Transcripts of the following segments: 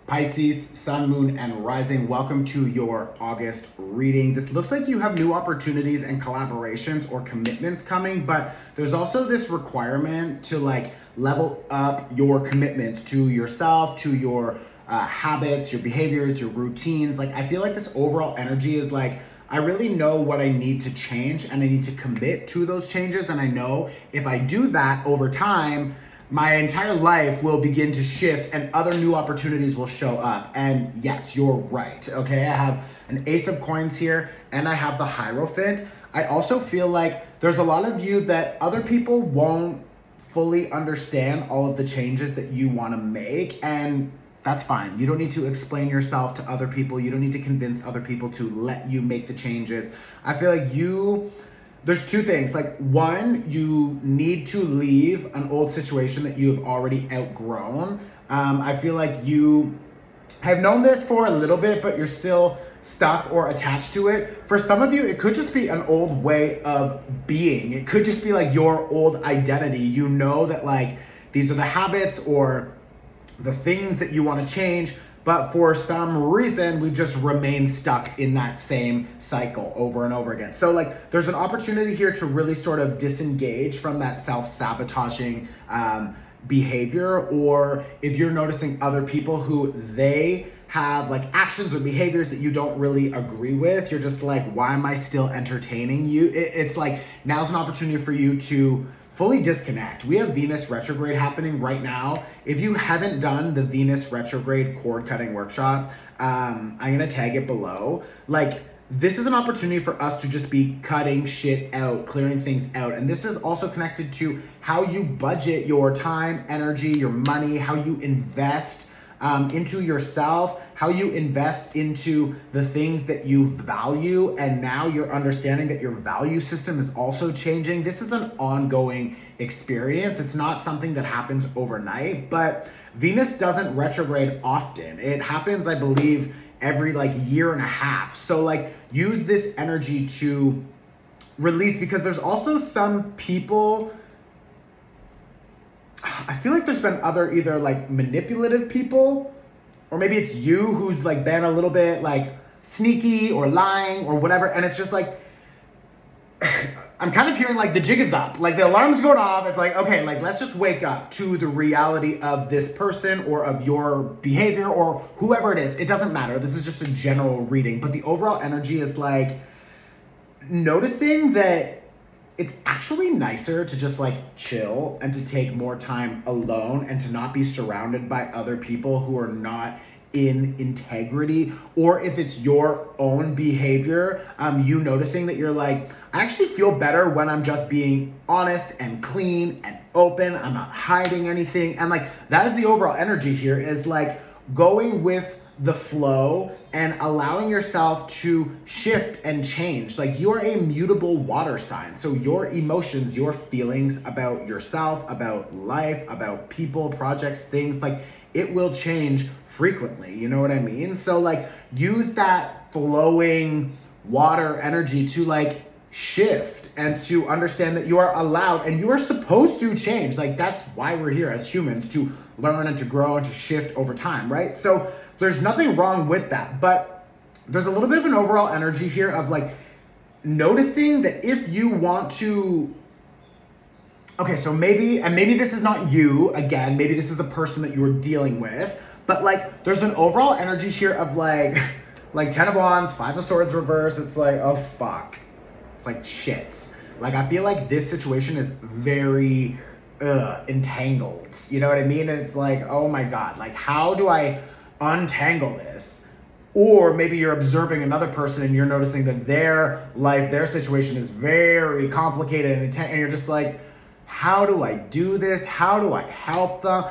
Pisces, Sun, Moon, and Rising. Welcome to your August reading. This looks like you have new opportunities and collaborations or commitments coming, but there's also this requirement to level up your commitments to yourself, to your habits, your behaviors, your routines. I feel like this overall energy is I really know what I need to change and I need to commit to those changes. And I know if I do that over time, my entire life will begin to shift and other new opportunities will show up. And yes, you're right, okay? I have an Ace of Coins here and I have the Hierophant. I also feel like there's a lot of you that other people won't fully understand all of the changes that you want to make, and that's fine. You don't need to explain yourself to other people. You don't need to convince other people to let you make the changes. I feel like there's two things. One, you need to leave an old situation that you have already outgrown. I feel like you have known this for a little bit, but you're still stuck or attached to it. For some of you, it could just be an old way of being. It could just be your old identity. You know that these are the habits or the things that you want to change, but for some reason, we've just remained stuck in that same cycle over and over again. So there's an opportunity here to really sort of disengage from that self-sabotaging behavior, or if you're noticing other people who they have actions or behaviors that you don't really agree with, you're just why am I still entertaining you? It's now's an opportunity for you to fully disconnect. We have Venus retrograde happening right now. If you haven't done the Venus retrograde cord cutting workshop, I'm gonna tag it below. This is an opportunity for us to just be cutting shit out, clearing things out. And this is also connected to how you budget your time, energy, your money, how you invest into yourself, how you invest into the things that you value, and now you're understanding that your value system is also changing. This is an ongoing experience. It's not something that happens overnight, but Venus doesn't retrograde often. It happens, I believe, every year and a half. So use this energy to release, because there's also some people, I feel like there's been other either manipulative people, or maybe it's you who's been a little bit sneaky or lying or whatever. And it's just I'm kind of hearing the jig is up, the alarm's going off. It's okay, let's just wake up to the reality of this person or of your behavior or whoever it is. It doesn't matter. This is just a general reading, but the overall energy is noticing that it's actually nicer to just chill and to take more time alone and to not be surrounded by other people who are not in integrity. Or if it's your own behavior, you noticing that you're I actually feel better when I'm just being honest and clean and open. I'm not hiding anything. And that is the overall energy here, is going with the flow and allowing yourself to shift and change. You're a mutable water sign. So your emotions, your feelings about yourself, about life, about people, projects, things, it will change frequently. You know what I mean? So use that flowing water energy to shift and to understand that you are allowed and you are supposed to change. That's why we're here as humans, to learn and to grow and to shift over time, right? So there's nothing wrong with that, but there's a little bit of an overall energy here of noticing that if you want to, okay, so maybe this is not you, again, maybe this is a person that you are dealing with, but there's an overall energy here of 10 of Wands, 5 of Swords reverse. It's oh fuck. It's shit. I feel this situation is very entangled. You know what I mean? And it's oh my God, how do I untangle this? Or maybe you're observing another person and you're noticing that their life, their situation is very complicated and you're just how do I do this? How do I help them?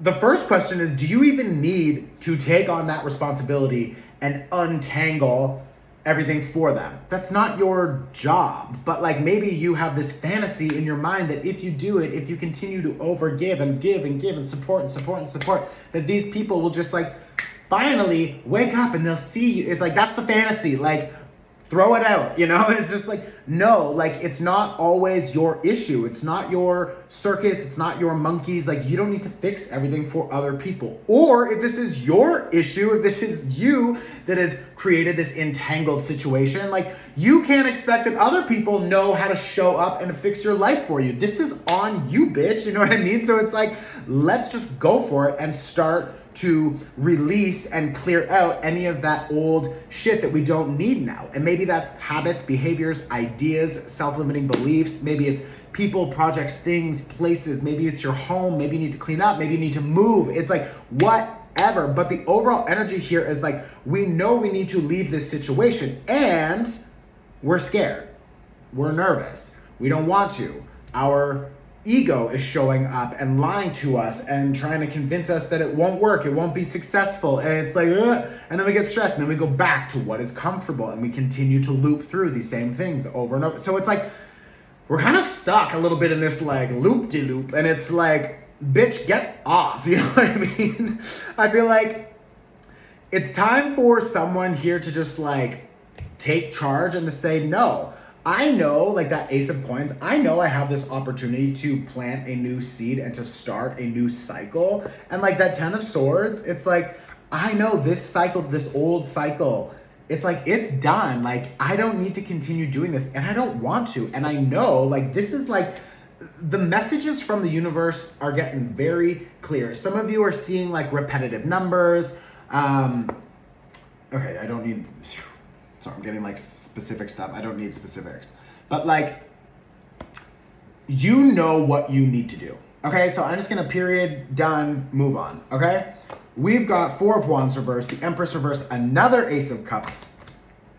The first question is, do you even need to take on that responsibility and untangle everything for them? That's not your job. But maybe you have this fantasy in your mind that if you do it, if you continue to overgive and give and give and support and support and support, that these people will just finally wake up and they'll see you. It's that's the fantasy. throw it out, you know? It's just like, no, like it's not always your issue. It's not your circus. It's not your monkeys. Like you don't need to fix everything for other people. Or if this is your issue, if this is you that has created this entangled situation, like you can't expect that other people know how to show up and fix your life for you. This is on you, bitch. You know what I mean? So it's like, let's just go for it and start to release and clear out any of that old shit that we don't need now. And maybe that's habits, behaviors, ideas, self-limiting beliefs. Maybe it's people, projects, things, places. Maybe it's your home. Maybe you need to clean up. Maybe you need to move. It's like whatever. But the overall energy here is like, we know we need to leave this situation and we're scared. We're nervous. We don't want to. Our ego is showing up and lying to us and trying to convince us that it won't work, it won't be successful, and it's like, ugh. And then we get stressed, and then we go back to what is comfortable, and we continue to loop through these same things over and over. So it's like, we're kind of stuck a little bit in this like loop-de-loop, and it's like, bitch, get off, you know what I mean? I feel like it's time for someone here to just like take charge and to say, no, I know, like that Ace of Coins, I know I have this opportunity to plant a new seed and to start a new cycle. And like that 10 of Swords, it's like, I know this cycle, this old cycle, it's like, it's done. Like, I don't need to continue doing this and I don't want to. And I know, like, this is like, the messages from the universe are getting very clear. Some of you are seeing like repetitive numbers. Okay, I don't need... Sorry, I'm getting like specific stuff. I don't need specifics. But like, you know what you need to do. Okay, so I'm just gonna period, done, move on, okay? We've got 4 of Wands reversed, the Empress reversed, another Ace of Cups.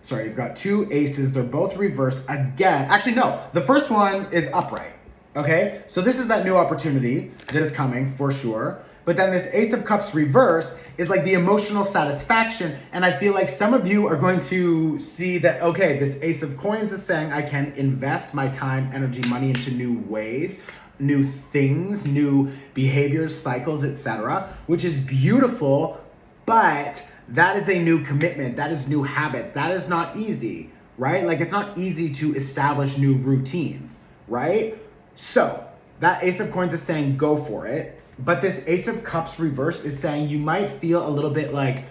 Sorry, you've got 2 aces, they're both reversed again. Actually, no, the first one is upright, okay? So this is that new opportunity that is coming for sure. But then this Ace of Cups reverse is like the emotional satisfaction. And I feel like some of you are going to see that, okay, this Ace of Coins is saying I can invest my time, energy, money into new ways, new things, new behaviors, cycles, etc., which is beautiful, but that is a new commitment. That is new habits. That is not easy, right? Like it's not easy to establish new routines, right? So that Ace of Coins is saying go for it. But this Ace of Cups reverse is saying you might feel a little bit like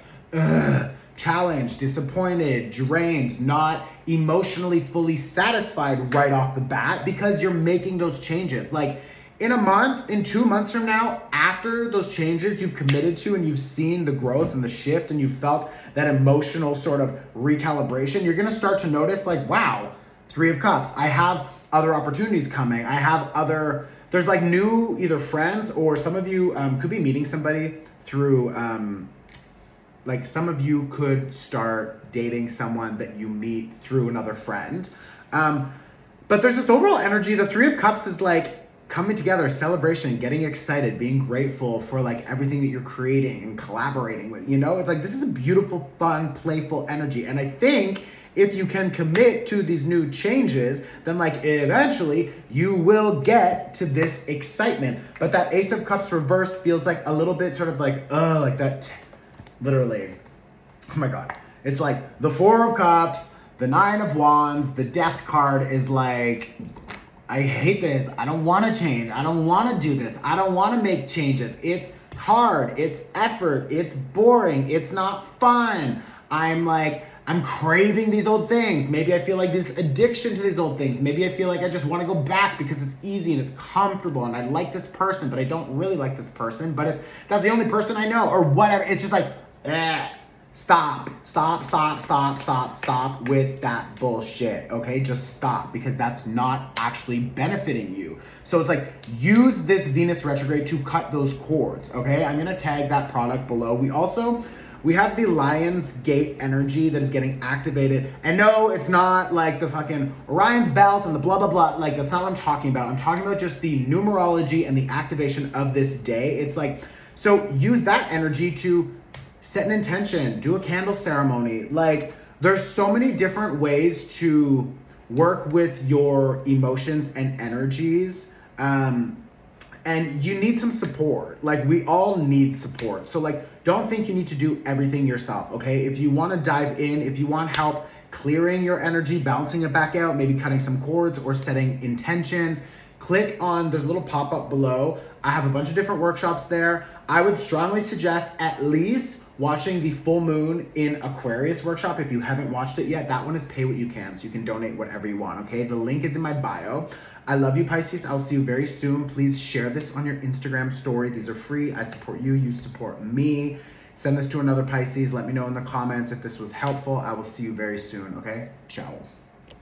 challenged, disappointed, drained, not emotionally fully satisfied right off the bat because you're making those changes. Like in a month, in 2 months from now, after those changes you've committed to and you've seen the growth and the shift and you've felt that emotional sort of recalibration, you're gonna start to notice like, wow, 3 of Cups, I have other opportunities coming. I have other... There's like new either friends or some of you could be meeting somebody through, like some of you could start dating someone that you meet through another friend. But there's this overall energy. The 3 of Cups is like coming together, celebration, getting excited, being grateful for like everything that you're creating and collaborating with, you know? It's like, this is a beautiful, fun, playful energy. And I think if you can commit to these new changes, then like eventually you will get to this excitement. But that Ace of Cups reverse feels like a little bit sort of like, like that, literally, oh my God. It's like the 4 of Cups, the 9 of Wands, the Death card is like, I hate this. I don't want to change. I don't want to do this. I don't want to make changes. It's hard. It's effort. It's boring. It's not fun. I'm craving these old things. Maybe I feel like this addiction to these old things. Maybe I feel like I just want to go back because it's easy and it's comfortable and I like this person, but I don't really like this person, but that's the only person I know or whatever. It's just like, stop with that bullshit, okay? Just stop because that's not actually benefiting you. So it's like, use this Venus retrograde to cut those cords, okay? I'm gonna tag that product below. We have the Lion's Gate energy that is getting activated. And no, it's not like the fucking Orion's belt and the blah, blah, blah. Like, that's not what I'm talking about. I'm talking about just the numerology and the activation of this day. It's like, so use that energy to set an intention, do a candle ceremony. Like, there's so many different ways to work with your emotions and energies. And you need some support. Like, we all need support. So like, don't think you need to do everything yourself, okay? If you want to dive in, if you want help clearing your energy, balancing it back out, maybe cutting some cords or setting intentions, click on, there's a little pop-up below. I have a bunch of different workshops there. I would strongly suggest at least watching the full moon in Aquarius workshop. If you haven't watched it yet, that one is pay what you can, so you can donate whatever you want, okay? The link is in my bio. I love you, Pisces. I'll see you very soon. Please share this on your Instagram story. These are free. I support you. You support me. Send this to another Pisces. Let me know in the comments if this was helpful. I will see you very soon, okay? Ciao.